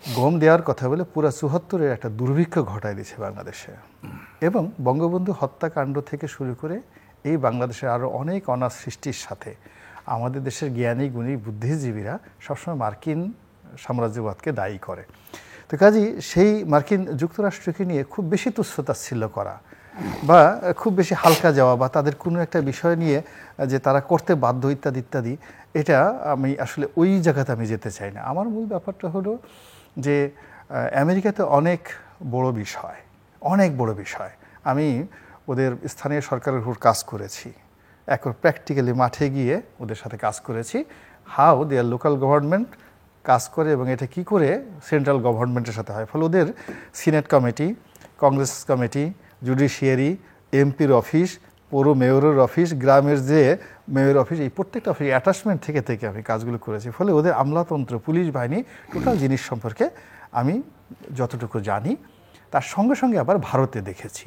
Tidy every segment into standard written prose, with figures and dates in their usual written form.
গম দেওয়ার কথা বলে পুরো ৭৪-এর একটা দুর্ভিক্ষ ঘটায় দিয়েছে বাংলাদেশে। এবং বঙ্গবন্ধু হত্যাকাণ্ড থেকে শুরু করে এই বাংলাদেশের আরও অনেক অনাথ সৃষ্টির সাথে আমাদের দেশের জ্ঞানী গুণী বুদ্ধিজীবীরা সবসময় মার্কিন সাম্রাজ্যবাদকে দায়ী করে। তো কাজেই সেই মার্কিন যুক্তরাষ্ট্রকে নিয়ে খুব বেশি তুচ্ছতাচ্ছিল্য করা বা খুব বেশি হালকা যাওয়া বা তাদের কোনো একটা বিষয় নিয়ে যে তারা করতে বাধ্য ইত্যাদি ইত্যাদি, এটা আমি আসলে ওই জায়গাতে আমি যেতে চাই না। আমার মূল ব্যাপারটা হলো যে আমেরিকাতে অনেক বড় বিষয়, অনেক বড় বিষয়। আমি ওদের স্থানীয় সরকারের উপর কাজ করেছি, এখন প্র্যাকটিক্যালি মাঠে গিয়ে ওদের সাথে কাজ করেছি, হাউ দেয়ার লোকাল গভর্নমেন্ট কাজ করে এবং এটা কি করে সেন্ট্রাল গভর্নমেন্টের সাথে হয়। ফলে ওদের senate committee, Congress committee, judiciary, এমপির অফিস, পৌর মেয়রের অফিস, গ্রামের যে মেয়র অফিস, এই প্রত্যেকটা অফিস অ্যাটাচমেন্ট থেকে থেকে আমি কাজগুলো করেছি। ফলে ওদের আমলাতন্ত্র, পুলিশ বাহিনী, টোটাল জিনিস সম্পর্কে আমি যতটুকু জানি, তার সঙ্গে সঙ্গে আবার ভারতে দেখেছি।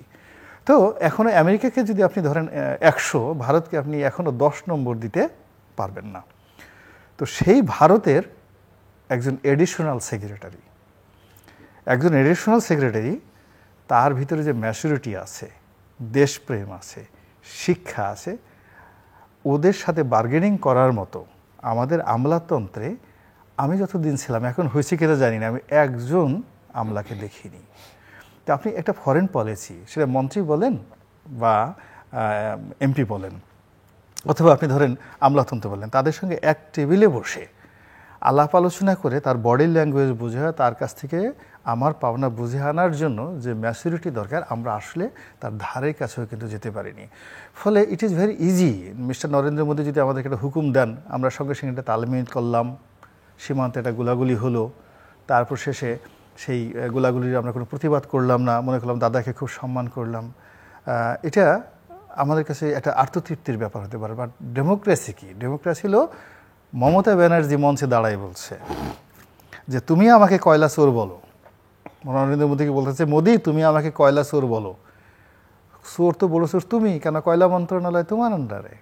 তো এখনও আমেরিকাকে যদি আপনি ধরেন 100, ভারতকে আপনি এখনও 10 নম্বর দিতে পারবেন না। তো সেই ভারতের একজন এডিশনাল সেক্রেটারি, তার ভিতরে যে ম্যাচুরিটি আছে, দেশপ্রেম আছে, শিক্ষা আছে, ওদের সাথে বার্গেনিং করার মতো আমাদের আমলাতন্ত্রে আমি যতদিন ছিলাম, এখন হয়েছে কিনা জানি না, আমি একজন আমলাকে দেখিনি। তো আপনি একটা ফরেন পলিসি, সেটা মন্ত্রী বলেন বা এমপি বলেন, অথবা আপনি ধরেন আমলাতন্ত্র বলেন, তাদের সঙ্গে এক টেবিলে বসে আলাপ আলোচনা করে তার বডি ল্যাঙ্গুয়েজ বুঝে, তার কাছ থেকে আমার পাওনা বুঝে আনার জন্য যে ম্যাচুরিটি দরকার, আমরা আসলে তার ধারে কাছেও কিন্তু যেতে পারিনি। ফলে it is very easy, mister Narendra Modi যদি আমাদেরকে একটা হুকুম দেন, আমরা সঙ্গে সঙ্গে একটা তালমিল করলাম, সীমান্তে একটা গোলাগুলি হলো, তারপর শেষে সেই গোলাগুলির আমরা কোনো প্রতিবাদ করলাম না, মনে করলাম দাদাকে খুব সম্মান করলাম, এটা আমাদের কাছে একটা আত্মতৃপ্তির ব্যাপার হতে পারে। বাট ডেমোক্রেসি কি? ডেমোক্রেসি হলো মমতা ব্যানার্জি মঞ্চে দাঁড়ায় বলছে যে তুমি আমাকে কয়লা চোর বলো। নরেন্দ্র মোদীকে বলতেছে, মোদী তুমি আমাকে কয়লা চোর বলো। চোর তো বড় চোর তুমি, কেন কয়লা মন্ত্রণালয় তোমার আন্ডারে,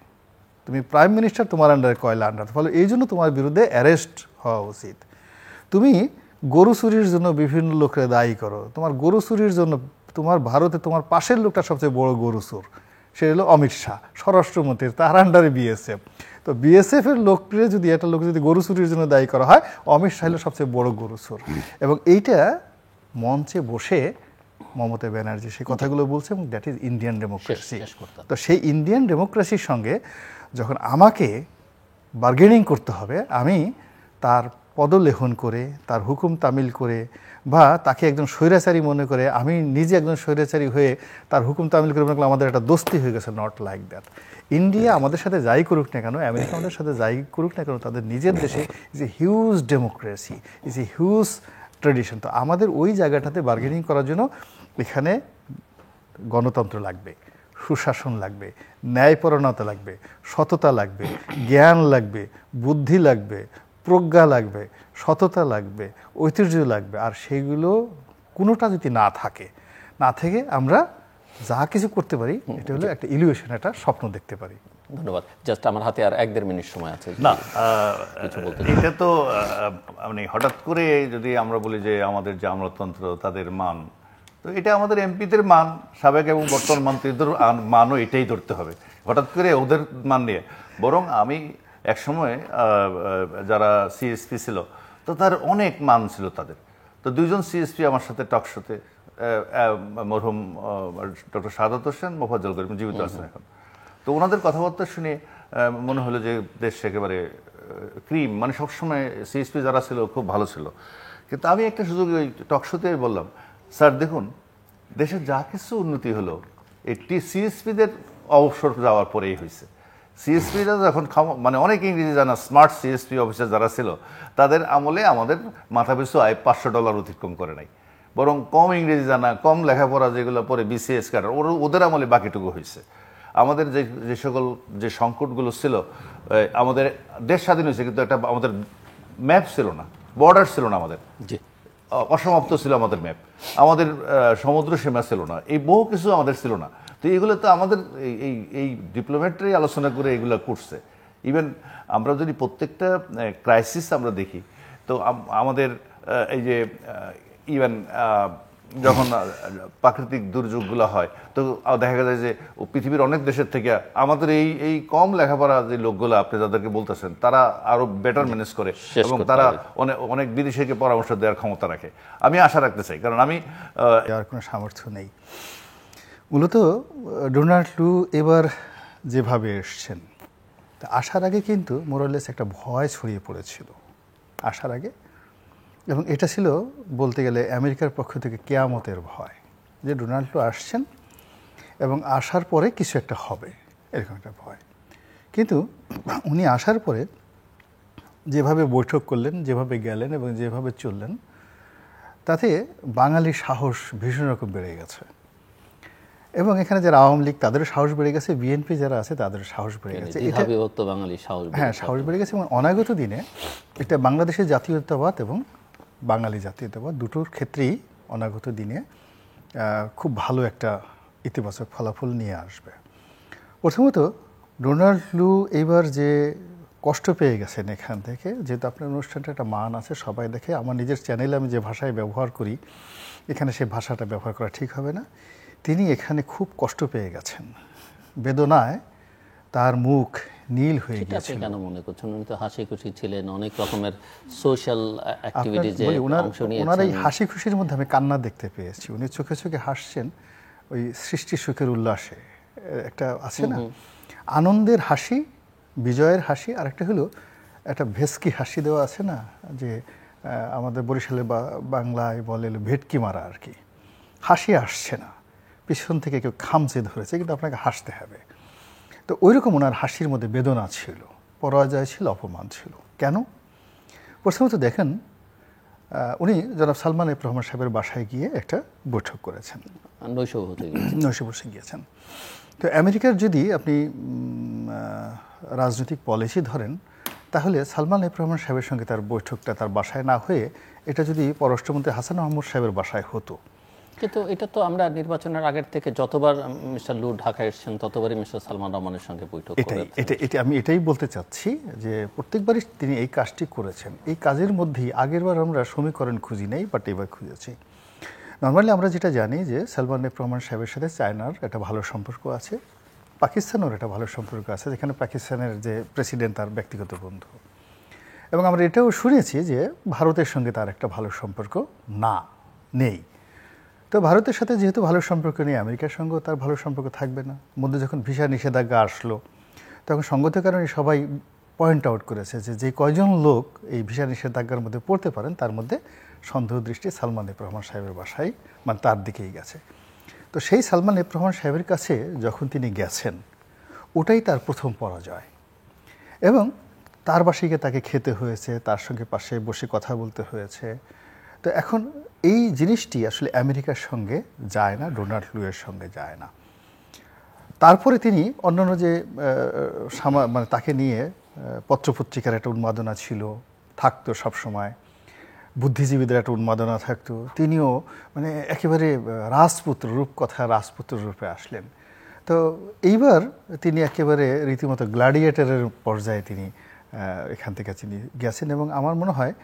তুমি প্রাইম মিনিস্টার, তোমার আন্ডারে কয়লা আন্ডার, ফলে এই জন্য তোমার বিরুদ্ধে অ্যারেস্ট হওয়া উচিত। তুমি গরু চুরির জন্য বিভিন্ন লোককে দায়ী করো, তোমার গরু চুরির জন্য তোমার ভারতে তোমার পাশের লোকটা সবচেয়ে বড় গরু চোর, সে হলো অমিত শাহ, স্বরাষ্ট্রমন্ত্রী, তার আন্ডারে বিএসএফ। তো বিএসএফের লোককে যদি, একটা লোক যদি গরু চুরির জন্য দায়ী করা হয়, অমিত শাহ হলো সবচেয়ে বড় গরু চোর। এবং এইটা মঞ্চে বসে মমতা ব্যানার্জি সেই কথাগুলো বলছে, এবং দ্যাট ইজ ইন্ডিয়ান ডেমোক্রেসি। তো সেই ইন্ডিয়ান ডেমোক্রেসির সঙ্গে যখন আমাকে বার্গেনিং করতে হবে, আমি তার পদলেখন করে, তার হুকুম তামিল করে, বা তাকে একজন স্বৈরাচারী মনে করে আমি নিজে একজন স্বৈরাচারী হয়ে তার হুকুম তামিল করে মনে করলাম আমাদের একটা দোস্তি হয়ে গেছে, নট লাইক দ্যাট। ইন্ডিয়া আমাদের সাথে যাই করুক না কেন, আমেরিকা আমাদের সাথে যাই করুক না কেন, তাদের নিজের দেশে is a huge democracy, is a huge tradition. তো আমাদের ওই জায়গাটাতে বার্গেনিং করার জন্য এখানে গণতন্ত্র লাগবে, সুশাসন লাগবে, ন্যায়পরায়ণতা লাগবে, সততা লাগবে, জ্ঞান লাগবে, বুদ্ধি লাগবে, প্রজ্ঞা লাগবে, সততা লাগবে, ঐতিহ্য লাগবে। আর সেইগুলো কোনোটা যদি না থেকে আমরা যা কিছু করতে পারি, এটা হলো একটা ইলিউশন, একটা স্বপ্ন দেখতে পারি। ধন্যবাদ। জাস্ট আমার হাতে আর 1-1.5 মিনিট সময় আছে। না, এটা তো মানে হঠাৎ করে যদি আমরা বলি যে আমাদের যে আমলাতন্ত্র, তাদের মান, তো এটা আমাদের এমপিদের মান, সাবেক এবং বর্তমান মন্ত্রীদের মানও এটাই ধরতে হবে, হঠাৎ করে ওদের মান নিয়ে। বরং আমি এক সময় যারা সিএসপি ছিল, তো তার অনেক মান ছিল তাদের। তো 2জন সিএসপি আমার সাথে টকশোতে, মরহুম ডক্টর শাহাদাত হোসেন, মোফাজ্জল করিম জীবিত আছেন এখন। তো ওনাদের কথাবার্তা শুনে মনে হলো যে দেশ একেবারে ক্রিম, মানে সবসময় সিএসপি যারা ছিল খুব ভালো ছিল। কিন্তু আমি একটা সুযোগ ওই টকশোতে বললাম, স্যার দেখুন, দেশের যা কিছু উন্নতি হলো এটি সিএসপিদের অবসর যাওয়ার পরেই হয়েছে। সিএসপিরা যখন মানে অনেক ইংরেজি জানা স্মার্ট সিএসপি অফিসার যারা ছিল, তাদের আমলে আমাদের মাথাপিছু আয় $500 অতিক্রম করে নাই, বরং কম ইংরেজি জানা, কম লেখাপড়া যেগুলো পরে বিসিএস কাটার, ওদের আমলে বাকিটুকু হয়েছে। আমাদের যে সকল যে সংকটগুলো ছিল, আমাদের দেশ স্বাধীন হয়েছে কিন্তু একটা আমাদের ম্যাপ ছিল না, বর্ডার ছিল না, আমাদের অসমাপ্ত ছিল আমাদের ম্যাপ, আমাদের সমুদ্র সীমা ছিল না, এই বহু কিছু আমাদের ছিল না। তো এগুলো তো আমাদের এই ডিপ্লোম্যাটরাই আলোচনা করে এগুলো করছে। ইভেন আমরা যদি প্রত্যেকটা ক্রাইসিস আমরা দেখি, তো আমাদের এই যে ইভেন যখন প্রাকৃতিক দুর্যোগগুলো হয় তো দেখা যায় যে পৃথিবীর অনেক দেশের থেকে আমাদের এই কম লেখাপড়া যে লোকগুলো আপনি যাদেরকে বলতেছেন তারা আরো বেটার ম্যানেজ করে এবং তারা অনেক বিদেশিকে পরামর্শ দেওয়ার ক্ষমতা রাখে। আমি আশা রাখতে চাই, কারণ আমি আর কোনো সামর্থ্য নেই। মূলত ডোনাল্ড ট্রু এবার যেভাবে এসছেন, তা আসার আগে কিন্তু মোরালেস একটা ভয় ছড়িয়ে পড়েছিল আসার আগে, এবং এটা ছিল বলতে গেলে আমেরিকার পক্ষ থেকে কেয়ামতের ভয়, যে ডোনাল্ড ট্রু আসছেন এবং আসার পরে কিছু একটা হবে, এরকম একটা ভয়। কিন্তু উনি আসার পরে যেভাবে বৈঠক করলেন, যেভাবে গেলেন এবং যেভাবে চললেন, তাতে বাঙালির সাহস ভীষণ রকম বেড়ে গেছে। এবং এখানে যারা আওয়ামী লীগ তাদের সাহস বেড়ে গেছে, বিএনপি যারা আছে তাদের সাহস বেড়ে গেছে। হ্যাঁ, সাহস বেড়ে গেছে। এবং অনাগত দিনে এটা বাংলাদেশের জাতীয়তাবাদ এবং বাঙালি জাতীয়তাবাদ দুটোর ক্ষেত্রেই অনাগত দিনে খুব ভালো একটা ইতিবাচক ফলাফল নিয়ে আসবে। প্রথমত ডোনাল্ড ট্রু এইবার যে কষ্ট পেয়ে গেছেন এখান থেকে, যেহেতু আপনার অনুষ্ঠানটা একটা মান আছে, সবাই দেখে। আমার নিজের চ্যানেলে আমি যে ভাষায় ব্যবহার করি এখানে সেই ভাষাটা ব্যবহার করা ঠিক হবে না। তিনি এখানে খুব কষ্ট পেয়ে গেছেন, বেদনায় তার মুখ নীল হয়ে গেছে। কেন মনে করছেন? উনি তো হাসি খুশি ছিলেন, অনেক রকমের সোশ্যাল অ্যাক্টিভিটিজে অংশ নিয়েছেন। ওনার এই হাসি খুশির মধ্যে আমি কান্না দেখতে পেয়েছি। উনি চোখে চোখে হাসছেন, ওই সৃষ্টি সুখের উল্লাসে একটা আছে না, আনন্দের হাসি, বিজয়ের হাসি। আর একটা হলো একটা ভেসকি হাসি দেওয়া আছে না, যে আমাদের বরিশালে বাংলায় বলে ভেটকি মারা আর কি। হাসি আসছে না, পিছন থেকে কেউ খামচে ধরেছে, কিন্তু আপনাকে হাসতে হবে। তো ওইরকম ওনার হাসির মধ্যে বেদনা ছিল, পরাজয় ছিল, অপমান ছিল। কেন? প্রথমত দেখেন, উনি জনাব সালমান এফ রহমান সাহেবের বাসায় গিয়ে একটা বৈঠক করেছেন, নৈশ বসে গিয়েছেন। তো আমেরিকার যদি আপনি রাজনৈতিক পলিসি ধরেন, তাহলে সালমান এফ রহমান সাহেবের সঙ্গে তার বৈঠকটা তার বাসায় না হয়ে এটা যদি পররাষ্ট্রমন্ত্রী হাসান মাহমুদ সাহেবের বাসায় হতো। কিন্তু এটা তো আমরা নির্বাচনের আগের থেকে যতবার মিস্টার লু ঢাকায় এসেছেন ততবারই মিস্টার সালমান রহমানের সঙ্গে বৈঠক করেছেন। আমি এটাই বলতে চাচ্ছি যে প্রত্যেকবারই তিনি এই কাজটি করেছেন। এই কাজের মধ্যেই আগেরবার আমরা সমীকরণ খুঁজি নাই, বাট এবার খুঁজেছি। নর্মালি আমরা যেটা জানি যে সালমান এফ রহমান সাহেবের সাথে চায়নার একটা ভালো সম্পর্ক আছে, পাকিস্তানেরও একটা ভালো সম্পর্ক আছে, যেখানে পাকিস্তানের যে প্রেসিডেন্ট তার ব্যক্তিগত বন্ধু। এবং আমরা এটাও শুনেছি যে ভারতের সঙ্গে তার একটা ভালো সম্পর্ক নেই। তো ভারতের সাথে যেহেতু ভালো সম্পর্ক নেই, আমেরিকার সঙ্গেও তার ভালো সম্পর্ক থাকবে না। মধ্যে যখন ভিসা নিষেধাজ্ঞা আসলো, তখন সঙ্গত কারণে সবাই পয়েন্ট আউট করেছে যে কয়জন লোক এই ভিসা নিষেধাজ্ঞার মধ্যে পড়তে পারেন, তার মধ্যে সন্দেহ দৃষ্টি সালমান এফ রহমান সাহেবের বাসায়, মানে তার দিকেই গেছে। তো সেই সালমান এফ রহমান সাহেবের কাছে যখন তিনি গেছেন, ওটাই তার প্রথম পরাজয়। এবং তার বাসায় গিয়ে তাকে খেতে হয়েছে, তার সঙ্গে পাশে বসে কথা বলতে হয়েছে। তো এখন এই জিনিসটি আসলে আমেরিকার সঙ্গে যায় না, ডোনাল্ড ট্রুয়ের সঙ্গে যায় না। তারপরে তিনি অন্যান্য যে মানে তাকে নিয়ে পত্রপত্রিকার একটা উন্মাদনা ছিল, থাকতো সবসময়, বুদ্ধিজীবীদের একটা উন্মাদনা থাকতো। তিনিও মানে একেবারে রাজপুত্র রূপকথা রাজপুত্র রূপে আসলেন। তো এইবার তিনি একেবারে রীতিমতো গ্ল্যাডিয়েটরের পর্যায়ে তিনি এখান থেকে তিনি গেছেন। এবং আমার মনে হয়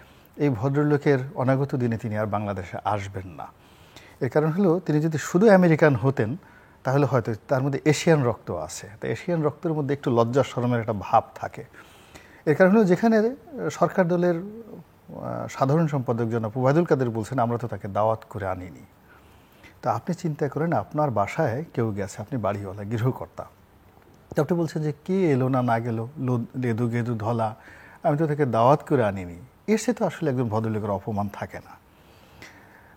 এই ভদ্রলোকের অনাগত দিনে তিনি আর বাংলাদেশে আসবেন না। এর কারণ হলো, তিনি যদি শুধু আমেরিকান হতেন তাহলে হয়তো তার মধ্যে এশিয়ান রক্ত আছে। তো এশিয়ান রক্তের মধ্যে একটু লজ্জা শরমের একটা ভাব থাকে। এর কারণ হলো, যেখানে সরকার দলের সাধারণ সম্পাদক জনাব ওবায়দুল কাদের বলছেন আমরা তো তাকে দাওয়াত করে আনিনি। তো আপনি চিন্তা করেন, আপনার বাসায় কেউ গেছে, আপনি বাড়িওয়ালা গৃহকর্তা, তো আপনি বলছেন যে কে এলো না গেল, লেদু গেদু ধলা, আমি তো তাকে দাওয়াত করে আনিনি। এর সে তো আসলে একজন ভদ্রলোকের অপমান থাকে না।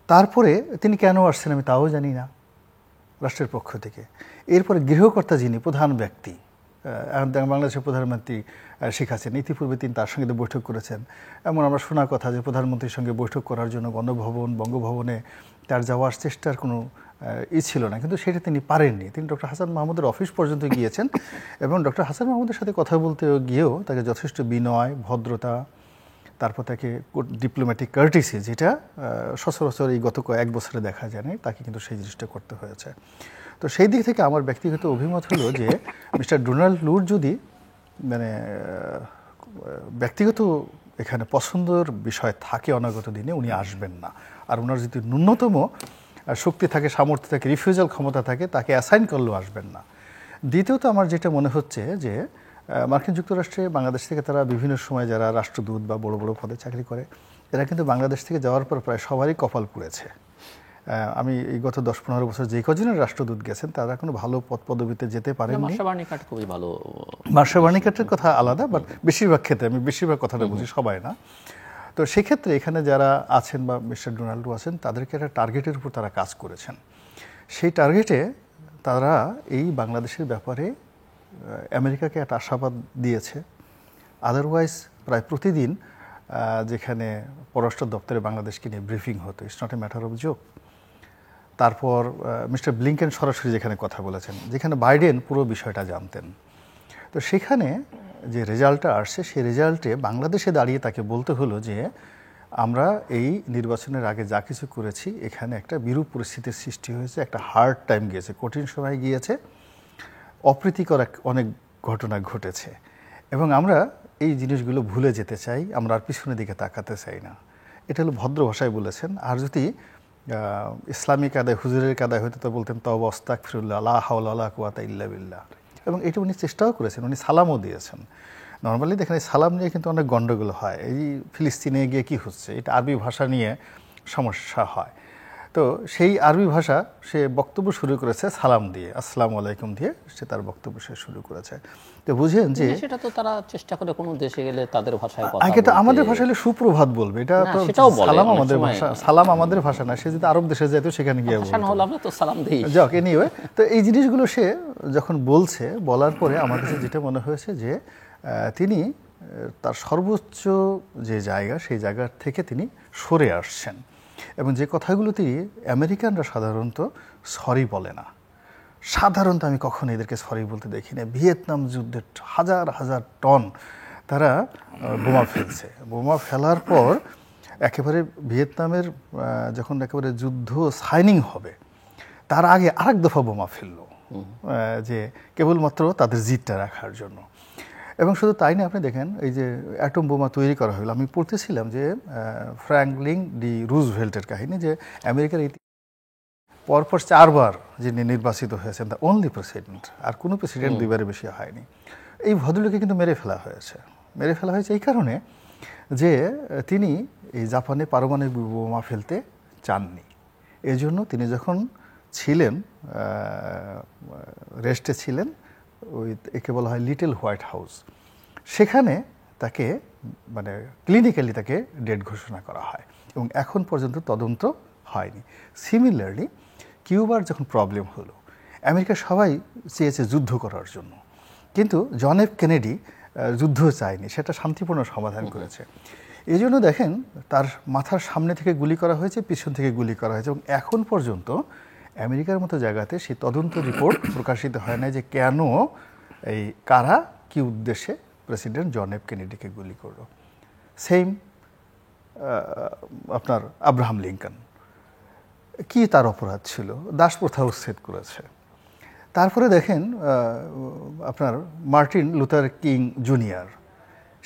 তারপরে তিনি কেন আসছেন আমি তাও জানি না রাষ্ট্রের পক্ষ থেকে। এরপরে গৃহকর্তা যিনি প্রধান ব্যক্তি, বাংলাদেশের প্রধানমন্ত্রী শেখ হাসিনা, ইতিপূর্বে তিনি তার সঙ্গে বৈঠক করেছেন। এমন আমরা শোনা কথা যে প্রধানমন্ত্রীর সঙ্গে বৈঠক করার জন্য বঙ্গভবনে তার যাওয়ার চেষ্টার কোনো ছিল না, কিন্তু সেটা তিনি পারেননি। তিনি ডক্টর হাসান মাহমুদের অফিস পর্যন্ত গিয়েছেন এবং ডক্টর হাসান মাহমুদের সাথে কথা বলতে গিয়েও তাকে যথেষ্ট বিনয়, ভদ্রতা, তারপর তাকে ডিপ্লোম্যাটিক কার্টিসি, যেটা সচরাচর এই গত কয়েক বছরে দেখা যায়নি, তাকে কিন্তু সেই জিনিসটা করতে হয়েছে। তো সেই দিক থেকে আমার ব্যক্তিগত অভিমত হলো যে মিস্টার ডোনাল্ড ট্রুর যদি মানে ব্যক্তিগত এখানে পছন্দের বিষয় থাকে অনাগত দিনে উনি আসবেন না। আর ওনার যদি ন্যূনতম শক্তি থাকে, সামর্থ্য থাকে, রিফিউজাল ক্ষমতা থাকে, তাকে অ্যাসাইন করলেও আসবেন না। দ্বিতীয়ত আমার যেটা মনে হচ্ছে যে মার্কিন যুক্তরাষ্ট্রে বাংলাদেশ থেকে তারা বিভিন্ন সময় যারা রাষ্ট্রদূত বা বড় বড় পদে চাকরি করে, এরা কিন্তু বাংলাদেশ থেকে যাওয়ার পর প্রায় সবারই কপাল পুড়েছে। আমি এই গত 10-15 বছর যে কজনের রাষ্ট্রদূত গেছেন তারা কোনো ভালো পদ পদবিতে যেতে পারেননি। মার্শা বার্নিকাটের কথা আলাদা, বাট বেশিরভাগ ক্ষেত্রে, আমি বেশিরভাগ কথাটা বুঝি, সবাই না। তো সেক্ষেত্রে এখানে যারা আছেন বা মিস্টার ডোনাল্ডও আছেন, তাদেরকে একটা টার্গেটের উপর তারা কাজ করেছেন। সেই টার্গেটে তারা এই বাংলাদেশের ব্যাপারে আমেরিকাকে একটা আশাবাদ দিয়েছে। আদারওয়াইজ প্রায় প্রতিদিন যেখানে পররাষ্ট্র দপ্তরে বাংলাদেশকে নিয়ে ব্রিফিং হতো, it's not a matter of joke. তারপর মিস্টার ব্লিংকেন সরাসরি যেখানে কথা বলেছেন, যেখানে বাইডেন পুরো বিষয়টা জানতেন। তো সেখানে যে রেজাল্টটা আসছে, সেই রেজাল্টে বাংলাদেশে দাঁড়িয়ে তাকে বলতে হলো যে আমরা এই নির্বাচনের আগে যা কিছু করেছি, এখানে একটা বিরূপ পরিস্থিতির সৃষ্টি হয়েছে, একটা হার্ড টাইম গিয়েছে, কঠিন সময় গিয়েছে, অপ্রীতিকর অনেক ঘটনা ঘটেছে, এবং আমরা এই জিনিসগুলো ভুলে যেতে চাই, আমরা আর পিছনের দিকে তাকাতে চাই না। এটা হলো ভদ্র ভাষায় বলেছেন। আর যদি ইসলামিক আদায়, হুজুরের কাদায় হয়তো তো বলতেন তওবা আস্তাগফিরুল্লাহ লা হাওলা ওয়ালা কুওয়াতা ইল্লা বিল্লাহ। এবং এটা উনি চেষ্টাও করেছেন, উনি সালামও দিয়েছেন। নর্মালি দেখেন এই সালাম নিয়ে কিন্তু অনেক গণ্ডগোল হয়, এই ফিলিস্তিনে গিয়ে কি হচ্ছে, এটা আরবি ভাষা নিয়ে সমস্যা হয়। তো সেই আরবি ভাষা সে বক্তব্য শুরু করেছে সালাম দিয়ে, আসসালামু আলাইকুম দিয়ে সে তার বক্তব্য সে শুরু করেছে। তো বুঝেন যে সেটা তো তারা চেষ্টা করে কোনো দেশে গেলে তাদের ভাষায় কথা আগে তো আমাদের ভাষা হলে সুপ্রভাত বলবে, এটা তো সালাম আমাদের ভাষা, সালাম আমাদের ভাষা না। সে যদি আরব দেশে যায় তো সেখানে গিয়ে বলবে আমরা তো সালাম দেই। যাক, এনিওয়ে, তো এই জিনিসগুলো সে যখন বলছে, বলার পরে আমার কাছে যেটা মনে হয়েছে যে তিনি তার সর্বোচ্চ যে জায়গা, সেই জায়গা থেকে তিনি সরে আসছেন। এবং যে কথাগুলো তিনি, আমেরিকানরা সাধারণত সরি বলে না, সাধারণত আমি কখনো এদেরকে সরি বলতে দেখি না। ভিয়েতনাম যুদ্ধে হাজার হাজার টন তারা বোমা ফেলছে, বোমা ফেলার পর একেবারে ভিয়েতনামের যখন একেবারে যুদ্ধ সাইনিং হবে তার আগে আরেক দফা বোমা ফেললো, যে কেবলমাত্র তাদের জিতটা রাখার জন্য। এবং শুধু তাই না, আপনি দেখেন এই যে অ্যাটম বোমা তৈরি করা হলো, আমি পড়তেছিলাম যে ফ্র্যাঙ্কলিন ডি রুজভেল্টের কাহিনী, যে আমেরিকার পরপর 4 বার যিনি নির্বাচিত হয়েছেন, দ্য অনলি প্রেসিডেন্ট, আর কোনো প্রেসিডেন্ট 2 বারের বেশি হয়নি। এই ভদ্রলোককে কিন্তু মেরে ফেলা হয়েছে। মেরে ফেলা হয়েছে এই কারণে যে তিনি এই জাপানে পারমাণবিক বোমা ফেলতে চাননি। এই জন্য তিনি যখন ছিলেন, রেস্টে ছিলেন, ওই একে বলা হয় লিটল হোয়াইট হাউস, সেখানে তাকে মানে ক্লিনিক্যালি তাকে ডেড ঘোষণা করা হয়, এবং এখন পর্যন্ত তদন্ত হয়নি। সিমিলারলি কিউবার যখন প্রবলেম হলো, আমেরিকা সবাই চেয়েছে যুদ্ধ করার জন্য, কিন্তু জন এফ কেনেডি যুদ্ধ চায়নি, সেটা শান্তিপূর্ণ সমাধান করেছে। এই জন্য দেখেন তার মাথার সামনে থেকে গুলি করা হয়েছে, পিছন থেকে গুলি করা হয়েছে, এবং এখন পর্যন্ত আমেরিকার মতো জায়গাতে সেই তদন্ত রিপোর্ট প্রকাশিত হয় না যে কেন এই কারা কি উদ্দেশ্যে প্রেসিডেন্ট জন এফ কেনেডিকে গুলি করলো। সেম আপনার আব্রাহাম লিঙ্কন, কি তার অপরাধ ছিল? দাসপ্রথা উচ্ছেদ করেছে। তারপরে দেখেন আপনার মার্টিন লুথার কিং জুনিয়র,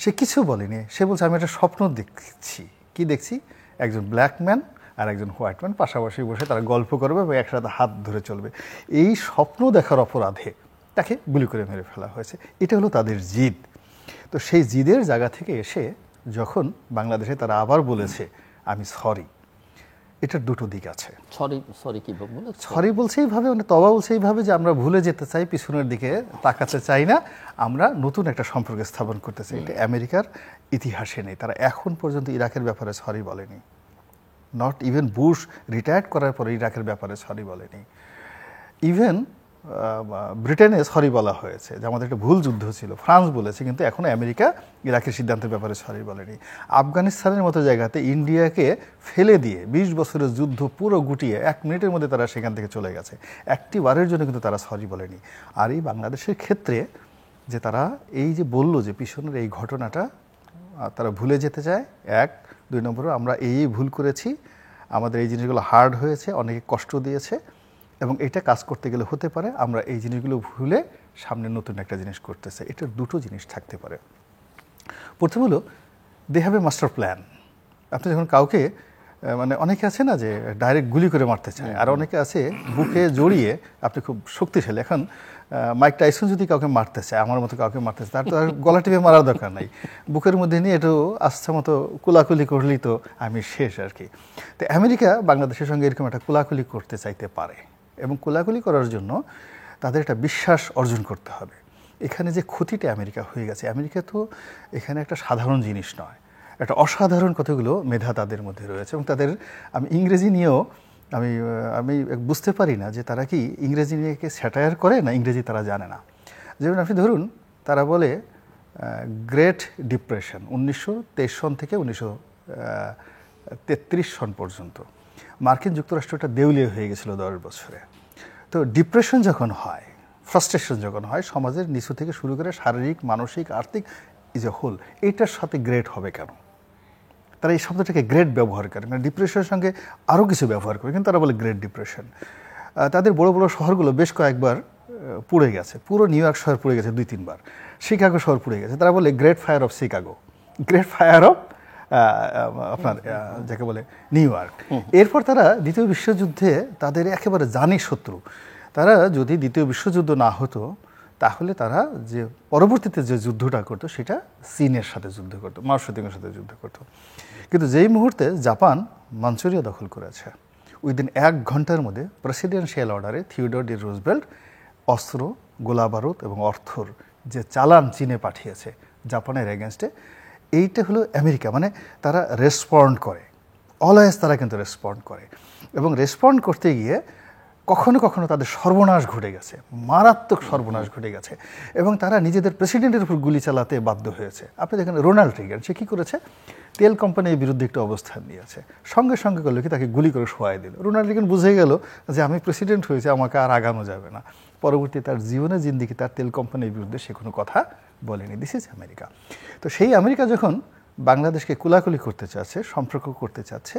সে কিছু বলেনি, সে বলছে আমি একটা স্বপ্ন দেখছি। কি দেখছি? একজন ব্ল্যাক ম্যান আর একজন হোয়াইট ম্যান পাশাপাশি বসে তারা গল্প করবে এবং একসাথে হাত ধরে চলবে। এই স্বপ্ন দেখার অপরাধে তাকে গুলি করে মেরে ফেলা হয়েছে। এটা হলো তাদের জিদ। তো সেই জিদের জায়গা থেকে এসে যখন বাংলাদেশে তারা আবার বলেছে আমি সরি, এটার দুটো দিক আছে। সরি বলছে এইভাবে, মানে তওবা বলছে এইভাবে যে আমরা ভুলে যেতে চাই, পিছনের দিকে তাকাতে চাই না, আমরা নতুন একটা সম্পর্ক স্থাপন করতে চাই। এটা আমেরিকার ইতিহাসে নেই। তারা এখন পর্যন্ত ইরাকের ব্যাপারে সরি বলেনি। নট ইভেন বুশ রিটায়ার্ড করার পরে ইরাকের ব্যাপারে সরি বলেনি। ইভেন ব্রিটেনে সরি বলা হয়েছে যে আমাদের একটা ভুল যুদ্ধ ছিল, ফ্রান্স বলেছে, কিন্তু এখনো আমেরিকা ইরাকের সিদ্ধান্তের ব্যাপারে সরি বলেনি। আফগানিস্তানের মতো জায়গাতে ইন্ডিয়াকে ফেলে দিয়ে 20 বছরের যুদ্ধ পুরো গুটিয়ে 1 মিনিটের মধ্যে তারা সেখান থেকে চলে গেছে, একটি বারের জন্য কিন্তু তারা সরি বলেনি। আর এই বাংলাদেশের ক্ষেত্রে যে তারা এই যে বলল যে পিছনের এই ঘটনাটা তারা ভুলে যেতে চায়, 1, 2 নম্বরে আমরা এই ভুল করেছি, আমাদের এই জিনিসগুলো হার্ড হয়েছে, অনেকে কষ্ট দিয়েছে, এবং এটা কাজ করতে গেলে হতে পারে আমরা এই জিনিসগুলো ভুলে সামনে নতুন একটা জিনিস করতেছে। এটার দুটো জিনিস থাকতে পারে। প্রথম হলো they have a master plan. আপনি যখন কাউকে মানে অনেকে আছে না যে ডাইরেক্ট গুলি করে মারতে চায়, আর অনেকে আছে বুকে জড়িয়ে আপনি খুব শক্তিশালী। এখন মাইক টাইসন যদি কাউকে মারতে চায়, আমার মতো কাউকে মারতে চায়, তার তো আর গলা টিপে মারার দরকার নাই, বুকের মধ্যে নিয়ে একটু আস্থা মতো কুলাকুলি করলেই তো আমি শেষ আর কি। তো আমেরিকা বাংলাদেশের সঙ্গে এরকম একটা কুলাকুলি করতে চাইতে পারে, এবং কুলাকুলি করার জন্য তাদের একটা বিশ্বাস অর্জন করতে হবে। এখানে যে ক্ষতিটা আমেরিকা হয়ে গেছে, আমেরিকা তো এখানে একটা সাধারণ জিনিস নয়, একটা অসাধারণ কতগুলো মেধা তাদের মধ্যে রয়েছে। এবং তাদের আমি ইংরেজি নিয়েও আমি বুঝতে পারি না যে তারা কি ইংরেজি নিয়ে স্যাটায়ার করে না ইংরেজি তারা জানে না। যেমন আপনি ধরুন, তারা বলে গ্রেট ডিপ্রেশন 1923 সন থেকে 1933 সন পর্যন্ত মার্কিন যুক্তরাষ্ট্রটা দেউলিয়া হয়ে গেছিল 10 বছরে। তো ডিপ্রেশন যখন হয়, ফ্রাস্ট্রেশন যখন হয়, সমাজের নিচু থেকে শুরু করে শারীরিক, মানসিক, আর্থিক ইজ এ হোল, এইটার সাথে গ্রেট হবে কেন? তারা এই শব্দটাকে গ্রেট ব্যবহার করে, মানে ডিপ্রেশনের সঙ্গে আরও কিছু ব্যবহার করে, কিন্তু তারা বলে গ্রেট ডিপ্রেশন। তাদের বড় বড় শহরগুলো বেশ কয়েকবার পুড়ে গেছে, পুরো নিউ ইয়র্ক শহর পুড়ে গেছে 2-3 বার, শিকাগো শহর পুড়ে গেছে। তারা বলে great fire of Chicago, great fire of আপনার যাকে বলে নিউ ইয়র্ক। এরপর তারা দ্বিতীয় বিশ্বযুদ্ধে তাদের একেবারে জানি শত্রু। তারা যদি দ্বিতীয় বিশ্বযুদ্ধ না হতো, তাহলে তারা যে পরবর্তীতে যে যুদ্ধটা করতো সেটা চীনের সাথে যুদ্ধ করতো, মাওসেতুংয়ের সাথে যুদ্ধ করতো। কিন্তু যেই মুহূর্তে জাপান মাঞ্চুরিয়া দখল করেছে, উইদিন 1 ঘন্টার মধ্যে প্রেসিডেন্সিয়াল অর্ডারে থিওডর ডি রুজভেল্ট অস্ত্র, গোলাবারুদ এবং অর্থর যে চালান চীনে পাঠিয়েছে জাপানের এগেনস্টে, এইটা হলো আমেরিকা। মানে তারা রেসপন্ড করে, অলওয়েজ তারা কিন্তু রেসপন্ড করে, এবং রেসপন্ড করতে গিয়ে কখনো কখনো তাদের সর্বনাশ ঘটে গেছে, মারাত্মক সর্বনাশ ঘটে গেছে, এবং তারা নিজেদের প্রেসিডেন্টের উপর গুলি চালাতে বাধ্য হয়েছে। আপনি দেখেন রোনাল্ড রিগান, সে কী করেছে, তেল কোম্পানির বিরুদ্ধে একটা অবস্থান নিয়েছে, সঙ্গে সঙ্গে করলো কি তাকে গুলি করে শোয়াই দিল। রোনাল্ড রিগান বুঝে গেল যে আমি প্রেসিডেন্ট হয়েছে, আমাকে আর আগানো যাবে না। পরবর্তী তার জীবনে জিন্দিগি তার তেল কোম্পানির বিরুদ্ধে সে কোনো কথা বলেনি। This is America. তো সেই আমেরিকা যখন বাংলাদেশকে কুলাকুলি করতে চাচ্ছে, সম্পর্ক করতে চাচ্ছে,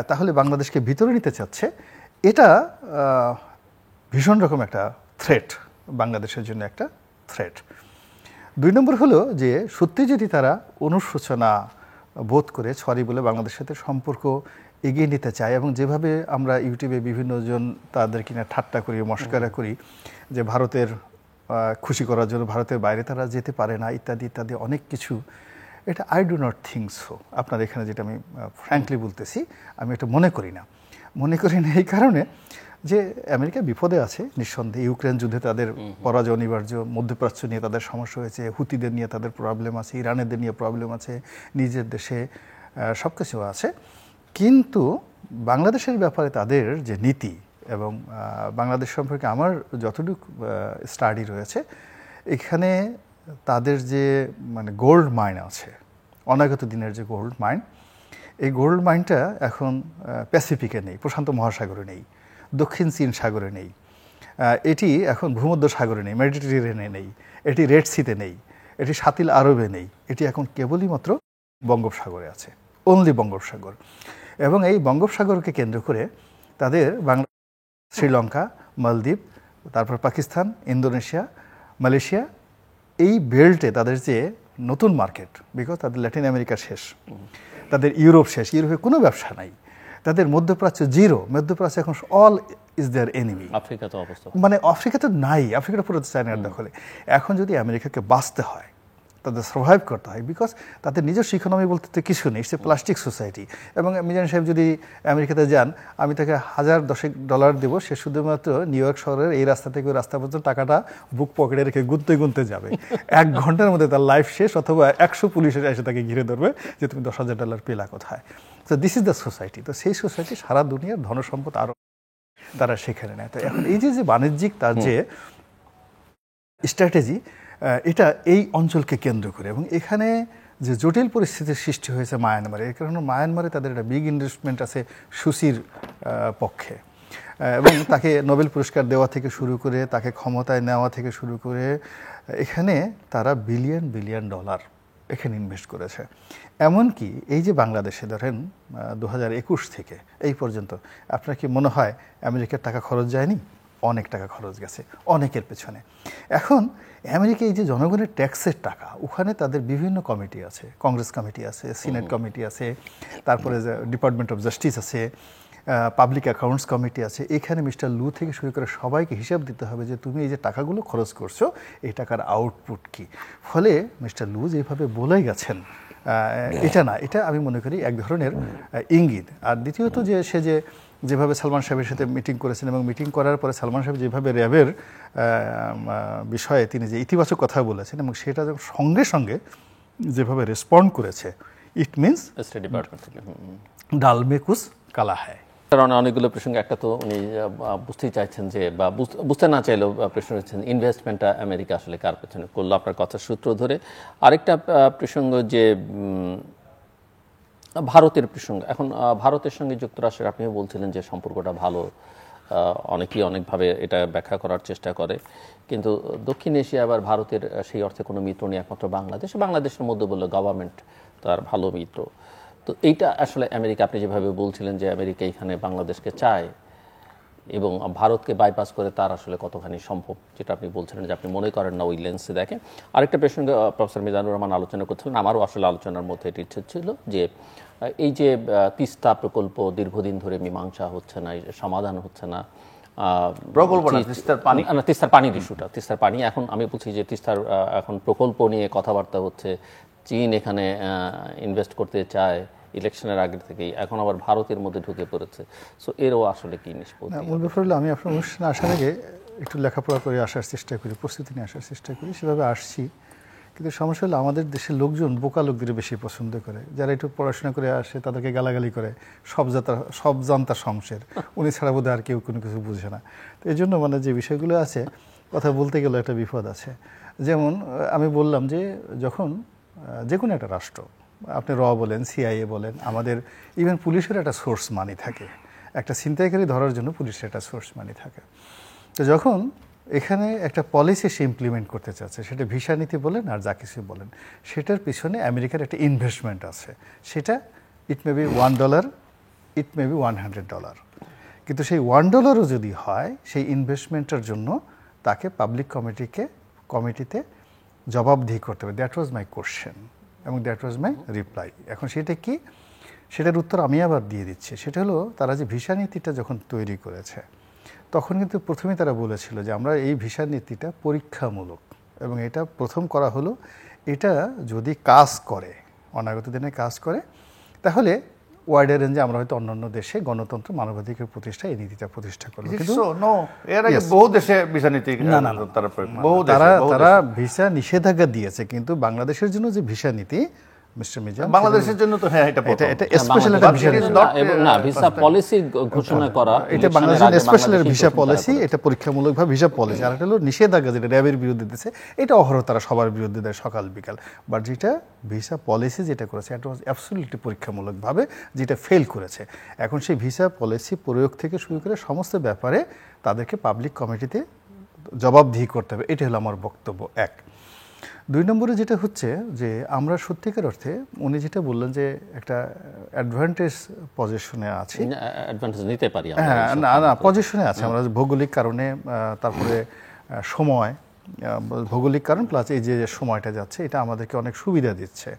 তাহলে বাংলাদেশকে ভিতরে নিতে চাচ্ছে, এটা ভীষণ রকম একটা থ্রেট, বাংলাদেশের জন্য একটা থ্রেট। 2 নম্বর হলো যে সত্যি যদি তারা অনুশোচনা বোধ করে সরি বলে বাংলাদেশের সাথে সম্পর্ক এগিয়ে নিতে চায়, এবং যেভাবে আমরা ইউটিউবে বিভিন্ন জন তাদের কিনা ঠাট্টা করি, মস্করা করি যে ভারতের খুশি করার জন্য ভারতের বাইরে তারা যেতে পারে না, ইত্যাদি ইত্যাদি অনেক কিছু, এটা I do not think so. আপনার এখানে যেটা আমি ফ্র্যাঙ্কলি বলতেছি, আমি এটা মনে করি না এই কারণে যে আমেরিকা বিপদে আছে নিঃসন্দেহে। ইউক্রেন যুদ্ধে তাদের পরাজয় অনিবার্য, মধ্যপ্রাচ্য নিয়ে তাদের সমস্যা হয়েছে, হুতিদের নিয়ে তাদের প্রবলেম আছে, ইরানেদের নিয়ে প্রবলেম আছে, নিজের দেশে সব কিছু আছে। কিন্তু বাংলাদেশের ব্যাপারে তাদের যে নীতি, এবং বাংলাদেশ সম্পর্কে আমার যতটুকু স্টাডি রয়েছে, এখানে তাদের যে মানে গোল্ড মাইন আছে, অনাগত দিনের যে গোল্ড মাইন, এই গোল্ড মাইনটা এখন প্যাসিফিকে নেই, প্রশান্ত মহাসাগরে নেই, দক্ষিণ চীন সাগরে নেই, এটি এখন ভূমধ্য সাগরে নেই, মেডিটেরিয়ানে নেই, এটি রেড সিতে নেই, এটি সাতিল আরবে নেই, এটি এখন কেবলই মাত্র বঙ্গোপসাগরে আছে, অনলি বঙ্গোপসাগর। এবং এই বঙ্গোপসাগরকে কেন্দ্র করে তাদের বাংলাদেশ, শ্রীলঙ্কা, মালদ্বীপ, তারপর পাকিস্তান, ইন্দোনেশিয়া, মালয়েশিয়া, এই বেল্টে তাদের যে নতুন মার্কেট, বিকজ তাদের ল্যাটিন আমেরিকা শেষ, তাদের ইউরোপ শেষ, ইউরোপে কোনো ব্যবসা নাই, তাদের মধ্যপ্রাচ্য জিরো, মধ্যপ্রাচ্য এখন all is their enemy. Africa তো অবস্থা, মানে আফ্রিকা তো নাই, আফ্রিকাটা পুরো চায়নার দখলে। এখন যদি আমেরিকাকে বাঁচতে হয়, তাদের সার্ভাইভ করতে হয়, বিকজ তাদের নিজস্ব ইকোনমি বলতে তো কিছু নেই, সে প্লাস্টিক সোসাইটি। এবং মিজান সাহেব যদি আমেরিকাতে যান, আমি তাকে $1000 দেবো, সে শুধুমাত্র নিউ ইয়র্ক শহরের এই রাস্তা থেকে ওই রাস্তা পর্যন্ত টাকাটা বুক পকেটে রেখে গুনতে যাবে। 1 ঘন্টার মধ্যে তার লাইফ শেষ, অথবা 100 পুলিশ এসে তাকে ঘিরে ধরবে যে তুমি $10,000 পেলা কোথায়। তো দিস ইজ দ্য সোসাইটি। তো সেই সোসাইটি সারা দুনিয়ার ধনসম্পদ আরও তারা সেখানে নেয়। তো এখন এই যে বাণিজ্যিক তার যে স্ট্র্যাটেজি, এটা এই অঞ্চলকে কেন্দ্র করে, এবং এখানে যে জটিল পরিস্থিতির সৃষ্টি হয়েছে মায়ানমারে, এর কারণে মায়ানমারে তাদের একটা বিগ ইনভেস্টমেন্ট আছে সুসির পক্ষে, এবং তাকে নোবেল পুরস্কার দেওয়া থেকে শুরু করে, তাকে ক্ষমতায় নেওয়া থেকে শুরু করে, এখানে তারা বিলিয়ন ডলার এখানে ইনভেস্ট করেছে। এমনকি এই যে বাংলাদেশে ধরেন 2021 থেকে এই পর্যন্ত, আপনার কি মনে হয় আমেরিকার টাকা খরচ যায়নি? অনেক টাকা খরচ গেছে অনেকের পেছনে। এখন আমেরিকা এই যে জনগণের ট্যাক্সের টাকা, ওখানে তাদের বিভিন্ন কমিটি আছে, কংগ্রেস কমিটি আছে, সিনেট কমিটি আছে, তারপরে ডিপার্টমেন্ট অফ জাস্টিস আছে, পাবলিক অ্যাকাউন্টস কমিটি আছে। এখানে মিস্টার লু থেকে শুরু করে সবাইকে হিসাব দিতে হবে যে তুমি এই যে টাকাগুলো খরচ করছো এই টাকার আউটপুট কি। ফলে মিস্টার লু যেভাবে বলে গেছেন এটা না, এটা আমি মনে করি এক ধরনের ইঙ্গিত। আর দ্বিতীয়ত যে সে যেভাবে সালমান সাহেবের সাথে মিটিং করেছেন এবং মিটিং করার পরে সালমান সাহেব যেভাবে র্যাবের বিষয়ে তিনি যে ইতিবাচক কথা বলেছেন এবং সেটা সঙ্গে সঙ্গে যেভাবে রেসপন্ড করেছে, ইট মিনস স্টেট ডিপার্টমেন্ট থেকে ডাল মে কুছ কালা হ্যায়। কারণ অনেকগুলো প্রসঙ্গে একটা তো উনি বুঝতেই চাইছেন যে, বা বুঝতে না চাইলেও প্রশ্ন হচ্ছেন ইনভেস্টমেন্টটা আমেরিকা আসলে কার পেছনে করলো, আপনার কথার সূত্র ধরে। আরেকটা প্রসঙ্গ যে ভারতের প্রসঙ্গ, এখন ভারতের সঙ্গে যুক্তরাষ্ট্রের আপনিও বলছিলেন যে সম্পর্কটা ভালো, অনেকেই অনেকভাবে এটা ব্যাখ্যা করার চেষ্টা করে, কিন্তু দক্ষিণ এশিয়া আবার ভারতের সেই অর্থে কোনো মিত্র নেই, একমাত্র বাংলাদেশ। বাংলাদেশের মধ্যে বললো গভর্নমেন্ট তার ভালো মিত্র। তো এইটা আসলে আমেরিকা, আপনি যেভাবে বলছিলেন যে আমেরিকা এখানে বাংলাদেশকে চায় এবং ভারতকে বাইপাস করে তার আসলে কতখানি সম্ভব, যেটা আপনি বলছিলেন যে আপনি মনে করেন না ওই লেন্সে দেখেন। আরেকটা প্রসঙ্গে প্রফেসর মিজানুর রহমান আলোচনা করছিলেন, আমারও আসলে আলোচনার মধ্যে এটি ইচ্ছে ছিল যে এই যে তিস্তা প্রকল্প দীর্ঘদিন ধরে মীমাংসা হচ্ছে না, সমাধান হচ্ছে না, তিস্তার পানির ইস্যুটা, তিস্তার পানি, এখন আমি বলছি যে তিস্তার এখন প্রকল্প নিয়ে কথাবার্তা হচ্ছে, চীন এখানে ইনভেস্ট করতে চায় ইলেকশনের আগে থেকেই, এখন আবার ভারতের মধ্যে ঢুকে পড়েছে। সো এরও আসলে কি নিষ্পত্তি? মূল ব্যাপার হলো আমি আপনার অনুষ্ঠানে আসার আগে একটু লেখাপড়া করে আসার চেষ্টা করি, প্রস্তুতি নিয়ে আসার চেষ্টা করি, সেভাবে আসছি। কিন্তু সমস্যা হলো আমাদের দেশের লোকজন বোকা লোকদের বেশি পছন্দ করে, যারা একটু পড়াশোনা করে আসে তাদেরকে গালাগালি করে, সব জানতা শমশের, উনি ছাড়া বোধহয় আর কেউ কোনো কিছু বুঝে না। তো এই জন্য মানে যে বিষয়গুলো আছে কথা বলতে গেলে একটা বিপদ আছে। যেমন আমি বললাম যে যখন যে কোনো একটা রাষ্ট্র, আপনি র বলেন, সিআইএ বলেন, আমাদের ইভেন পুলিশের একটা সোর্স মানি থাকে, একটা ছিনতাইকারী ধরার জন্য পুলিশের একটা সোর্স মানি থাকে। তো যখন এখানে একটা পলিসি সে ইমপ্লিমেন্ট করতে চাচ্ছে, সেটা ভিসা নীতি বলেন আর যা কিছু বলেন, সেটার পিছনে আমেরিকার একটা ইনভেস্টমেন্ট আছে। সেটা ইট may be $1, it may be $100, কিন্তু সেই $1 যদি হয়, সেই ইনভেস্টমেন্টের জন্য তাকে পাবলিক কমিটিতে জবাবদিহি করতে হবে। দ্যাট ওয়াজ মাই কোশ্চেন এবং দ্যাট ওয়াজ মাই রিপ্লাই। এখন সেটা কি, সেটার উত্তর আমি আবার দিয়ে দিচ্ছি। সেটা হলো তারা যে ভিসা নীতিটা যখন তৈরি করেছে, তখন কিন্তু প্রথমে তারা বলেছিল যে আমরা এই ভিসা নীতিটা পরীক্ষামূলক, এবং এটা প্রথম করা হলো এটা যদি কাজ করে, অনাগত দিনে কাজ করে, তাহলে ওয়াইডার রেঞ্জে আমরা হয়তো অন্যান্য দেশে গণতন্ত্র মানবাধিকার প্রতিষ্ঠা এই নীতিটা প্রতিষ্ঠা করবো। কিন্তু এর আগে বহু দেশে ভিসা নীতি তারা ভিসা নিষেধাজ্ঞা দিয়েছে, কিন্তু বাংলাদেশের জন্য যে ভিসা নীতি মিস্টার মিজান, বাংলাদেশের জন্য তো হ্যাঁ এটা স্পেশাল একটা ভিসা না, ভিসা পলিসি ঘোষণা করা, এটা বাংলাদেশের স্পেশাল ভিসা পলিসি, এটা পরীক্ষামূলকভাবে ভিসা পলিসি। আর এটা হলো নিষেধাজ্ঞা, যেটা র্যাবের বিরুদ্ধে দিচ্ছে, এটা অহরহ তারা সবার বিরুদ্ধে দেয় সকাল বিকাল। বাট যেটা ভিসা পলিসি যেটা করেছে, এটা অ্যাবসলিউটলি পরীক্ষামূলকভাবে যেটা ফেল করেছে। এখন সেই ভিসা পলিসি প্রয়োগ থেকে শুরু করে সমস্ত ব্যাপারে তাদেরকে পাবলিক কমিটিতে জবাবদিহি করতে হবে। এটা হলো আমার বক্তব্য এক। 2 নম্বরে যেটা হচ্ছে যে আমরা সত্যিকার অর্থে উনি যেটা বললেন যে একটা অ্যাডভান্টেজ পজিশনে আছি, অ্যাডভান্টেজ নিতে পারি, হ্যাঁ না পজিশনে আছে আমরা ভৌগোলিক কারণে, তারপরে সময়, ভৌগোলিক কারণ প্লাস এই যে সময়টা যাচ্ছে, এটা আমাদেরকে অনেক সুবিধা দিচ্ছে।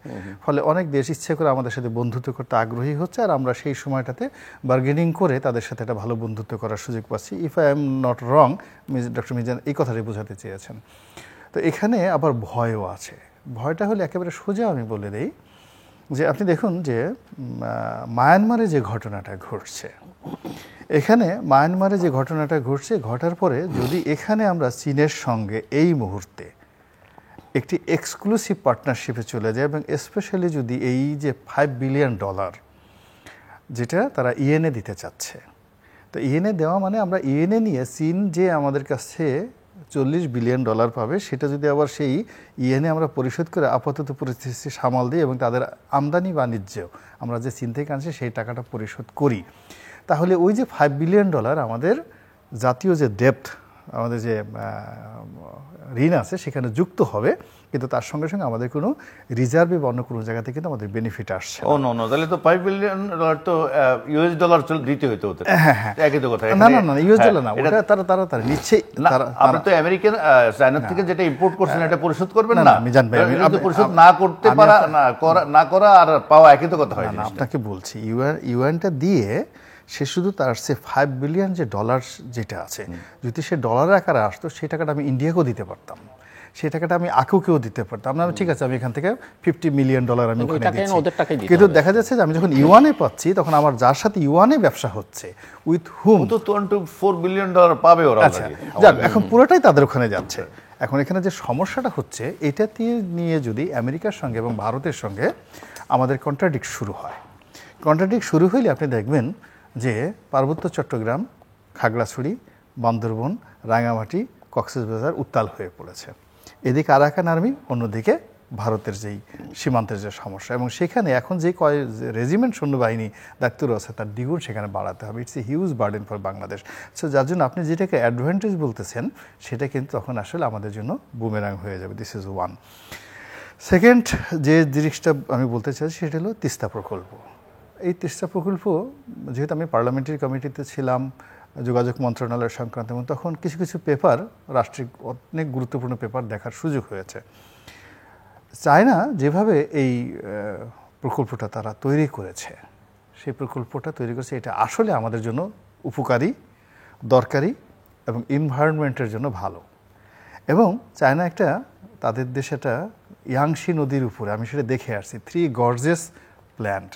ফলে অনেক দেশ ইচ্ছে করে আমাদের সাথে বন্ধুত্ব করতে আগ্রহী হচ্ছে, আর আমরা সেই সময়টাতে বার্গেনিং করে তাদের সাথে একটা ভালো বন্ধুত্ব করার সুযোগ পাচ্ছি। If I am not wrong, doctor Mizan এই কথাটাই বোঝাতে চেয়েছেন। তো এখানে আবার ভয়ও আছে। ভয়টা হলে একেবারে সোজা আমি বলে দেই যে আপনি দেখুন যে মায়ানমারে যে ঘটনাটা ঘটছে, এখানে মায়ানমারে যে ঘটনাটা ঘটছে, ঘটার পরে যদি এখানে আমরা চীনের সঙ্গে এই মুহূর্তে একটি এক্সক্লুসিভ পার্টনারশিপে চলে যায়, এবং স্পেশালি যদি এই যে $5 বিলিয়ন যেটা তারা ইএনএ দিতে চাচ্ছে, তো ইএনএ দেওয়া মানে আমরা ইএনএ নিয়ে চীন যে আমাদের কাছে $40 বিলিয়ন পাবে, সেটা যদি আবার সেই ইএনএ আমরা পরিশোধ করে আপাতত পরিস্থিতি সামাল দিই এবং তাদের আমদানি বাণিজ্যেও আমরা যে চীন থেকে আনছি সেই টাকাটা পরিশোধ করি, তাহলে ওই যে $5 বিলিয়ন আমাদের জাতীয় যে ডেপ্ট আমাদের যে ঋণ আছে সেখানে যুক্ত হবে, কিন্তু তার সঙ্গে সঙ্গে আমাদের কোনো রিজার্ভে বা অন্য কোনো জায়গা থেকে কিন্তু আমাদের বেনিফিট আসছে। ও নো, তাহলে তো $5 বিলিয়ন তো US ডলার দিতে হইতো ওদের। একই তো কথা। না US ডলার না, ওটা তারা নিচ্ছে। আপনি তো আমেরিকান চায়না থেকে যেটা ইম্পোর্ট করছেন এটা পরিশোধ করবেন না? আমি জানবো, পরিশোধ না করতে পারা, না করা আর পাওয়া একই তো কথা হয় না। আপনাকে বলছি ইউএনটা দিয়ে সে শুধু তার সে $5 বিলিয়ন যে ডলার যেটা আছে, যদি সে ডলার আকারে আসতো সেই টাকাটা আমি ইন্ডিয়াকেও দিতে পারতাম, সেই টাকাটা আমি আকুকেও দিতে পারতাম। না ঠিক আছে, আমি এখান থেকে $50 মিলিয়ন আমি ওখানে দিচ্ছি, কিন্তু দেখা যাচ্ছে যে আমি যখন ইউয়ানে পাচ্ছি তখন আমার যার সাথে ইউয়ানে ব্যবসা হচ্ছে, উইথ হুম তো $4 বিলিয়ন পাবে ওরা। আচ্ছা যাক, এখন পুরোটাই তাদের ওখানে যাচ্ছে। এখন এখানে যে সমস্যাটা হচ্ছে, এটা নিয়ে যদি আমেরিকার সঙ্গে এবং ভারতের সঙ্গে আমাদের কন্ট্রাডিক্ট শুরু হয়, কন্ট্রাডিক্ট শুরু হইলে আপনি দেখবেন যে পার্বত্য চট্টগ্রাম, খাগড়াছড়ি, বান্দরবন, রাঙামাটি, কক্সবাজার উত্তাল হয়ে পড়েছে। এদিকে আরাকান আর্মি, অন্যদিকে ভারতের যেই সীমান্তের যে সমস্যা, এবং সেখানে এখন যে রেজিমেন্ট সৈন্যবাহিনী দায়িত্ব আছে তার দ্বিগুণ সেখানে বাড়াতে হবে। It's a huge burden for Bangladesh. So যার জন্য আপনি যেটাকে অ্যাডভান্টেজ বলতেছেন সেটা কিন্তু তখন আসলে আমাদের জন্য বুমেরাং হয়ে যাবে। This is one. সেকেন্ড যে জিনিসটা আমি বলতে চাই সেটা হলো তিস্তা প্রকল্প। এই তিস্তা প্রকল্প, যেহেতু আমি পার্লামেন্টারি কমিটিতে ছিলাম যোগাযোগ মন্ত্রণালয় সংক্রান্ত, এবং তখন কিছু কিছু পেপার, রাষ্ট্রিক অনেক গুরুত্বপূর্ণ পেপার দেখার সুযোগ হয়েছে। চায়না যেভাবে এই প্রকল্পটা তারা তৈরি করেছে, সেই প্রকল্পটা তৈরি করেছে এটা আসলে আমাদের জন্য উপকারী, দরকারি এবং এনভায়রনমেন্টের জন্য ভালো। এবং চায়না একটা, তাদের দেশে একটা ইয়াংশি নদীর উপরে, আমি সেটা দেখে আসছি, 3 গর্জেস প্ল্যান্ট,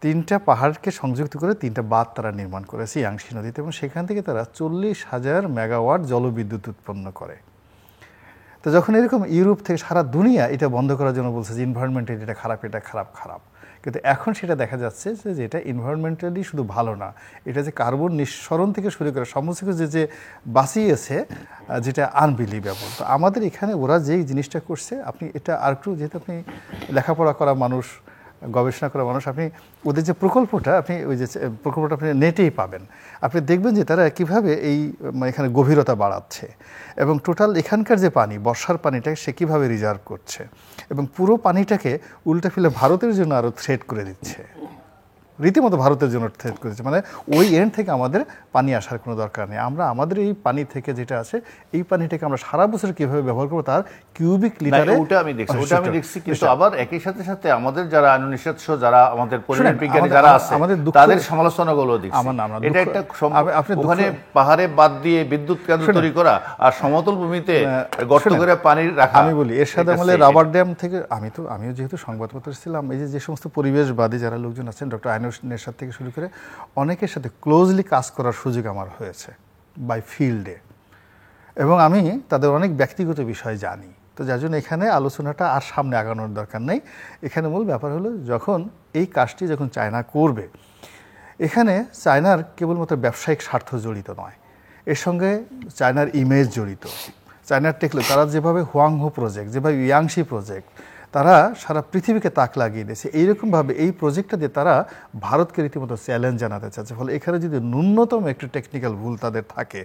3টা পাহাড়কে সংযুক্ত করে 3টা বাঁধ তারা নির্মাণ করেছে ইয়াংশি নদীতে, এবং সেখান থেকে তারা 40,000 মেগাওয়াট জলবিদ্যুৎ উৎপন্ন করে। তো যখন এরকম ইউরোপ থেকে সারা দুনিয়া এটা বন্ধ করার জন্য বলছে যে এনভায়রনমেন্টালি এটা খারাপ, এটা খারাপ, কিন্তু এখন সেটা দেখা যাচ্ছে যে এটা এনভায়রনমেন্টালি শুধু ভালো না, এটা যে কার্বন নিঃসরণ থেকে শুরু করে সমস্ত কিছু যে বাঁচিয়েছে, যেটা আনবিলিভেবল। তো আমাদের এখানে ওরা যেই জিনিসটা করছে, আপনি এটা আর একটু, যেহেতু আপনি লেখাপড়া করা মানুষ, গবেষণা করা মানুষ, আপনি ওদের যে প্রকল্পটা, আপনি ওই যে প্রকল্পটা আপনি নেটেই পাবেন, আপনি দেখবেন যে তারা কীভাবে এই এখানে গভীরতা বাড়াচ্ছে, এবং টোটাল এখানকার যে পানি, বর্ষার পানিটাকে সে কীভাবে রিজার্ভ করছে, এবং পুরো পানিটাকে উল্টে ফেলে ভারতের জন্য আরও থ্রেট করে দিচ্ছে, রীতিমতো ভারতের জন্য থ্রেট করেছে। মানে ওই এন্ড থেকে আমাদের পানি আসার কোনো দরকার নেই, আমরা আমাদের এই পানি থেকে যেটা আছে এই পানিটাকে আমরা সারা বছর কীভাবে ব্যবহার করবো তার কিউবিক লিটারে। ওটা আমি দেখছি, কিন্তু আবার একই সাথে আমাদের যারা আইননিষ্পক্ষ, যারা আমাদের পরিবেশ বিজ্ঞানী যারা আছে, তাদের সমালোচনাগুলো দেখছি। এটা একটা ওখানে পাহাড়ে বাদ দিয়ে বিদ্যুৎ কেন্দ্র তৈরি করা আর সমতল ভূমিতে গর্ত করে পানি রাখা। আমি বলি এর সাথে আমাদের রাবার ড্যাম থেকে, আমিও যেহেতু সংবাদপত্র ছিলাম, এই যে সমস্ত পরিবেশবাদী যারা লোকজন আছেন, ডক্টর নেশাদ থেকে শুরু করে অনেকের সাথে ক্লোজলি কাজ করার সুযোগ আমার হয়েছে বাই ফিল্ডে, এবং আমি তাদের অনেক ব্যক্তিগত বিষয় জানি। তো যার জন্য এখানে আলোচনাটা আর সামনে আগানোর দরকার নেই। এখানে মূল ব্যাপার হলো, যখন এই কাজটি যখন চায়না করবে, এখানে চায়নার কেবলমাত্র ব্যবসায়িক স্বার্থ জড়িত নয়, এর সঙ্গে চায়নার ইমেজ জড়িত, চায়নার টেকনোলজি, তারা যেভাবে হুয়াংহো প্রজেক্ট, যেভাবে ইয়াংশি প্রজেক্ট, তারা সারা পৃথিবীকে তাক লাগিয়ে দিয়েছে। এইরকমভাবে এই প্রজেক্টটা দিয়ে তারা ভারতকে রীতিমতো চ্যালেঞ্জ জানাতে চাচ্ছে। ফলে এখানে যদি ন্যূনতম একটু টেকনিক্যাল ভুল তাদের থাকে,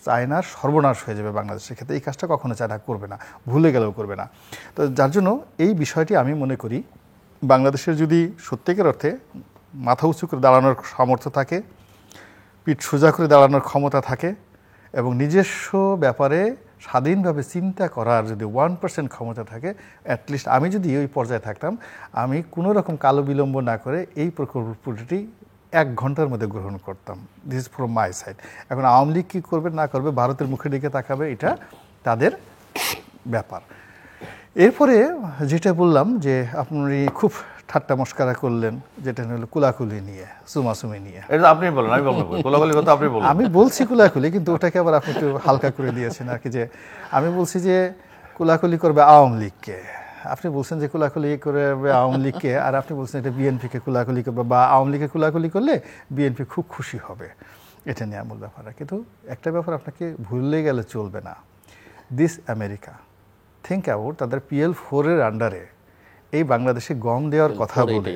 চায়নার সর্বনাশ হয়ে যাবে বাংলাদেশের ক্ষেত্রে। এই কাজটা কখনো চায়না করবে না, ভুলে গেলেও করবে না। তো যার জন্য এই বিষয়টি আমি মনে করি, বাংলাদেশের যদি সত্যিকার অর্থে মাথা উঁচু করে দাঁড়ানোর সামর্থ্য থাকে, পিঠ সোজা করে দাঁড়ানোর ক্ষমতা থাকে, এবং নিজস্ব ব্যাপারে স্বাধীনভাবে চিন্তা করার যদি 1% ক্ষমতা থাকে, অ্যাটলিস্ট আমি যদি ওই পর্যায়ে থাকতাম, আমি কোনো রকম কালো বিলম্ব না করে এই প্রকল্পটি 1 ঘন্টার মধ্যে গ্রহণ করতাম। This is from my side. এখন আওয়ামী লীগ কী করবে না করবে, ভারতের মুখের দিকে তাকাবে, এটা তাদের ব্যাপার। এরপরে যেটা বললাম যে আপনি খুব ঠাট্টা মস্কারা করলেন, যেটা হলো কুলাকুলি নিয়ে, সুমাসুমি নিয়ে। এটা আপনি বলেন, আমি বলবো কুলাকুলি কথা আপনি বলুন। আমি বলছি কুলাকুলি, কিন্তু ওটাকে আবার আপনি একটু হালকা করে দিয়েছেন আর কি, যে আমি বলছি যে কুলাকুলি করবে আওয়ামী লীগকে, আপনি বলছেন যে কুলাকুলি করবে আওয়ামী লীগকে, আর আপনি বলছেন এটা বিএনপিকে কুলাকুলি করবে, বা আওয়ামী লীগকে কুলাকুলি করলে বিএনপি খুব খুশি হবে। এটা নিয়ে মূল ব্যাপার। কিন্তু একটা ব্যাপার আপনাকে ভুললে গেলে চলবে না, দিস আমেরিকা, থিঙ্ক অ্যাবাউট, তাদের PL4 এর আন্ডারে এই বাংলাদেশে গম দেওয়ার কথা বলে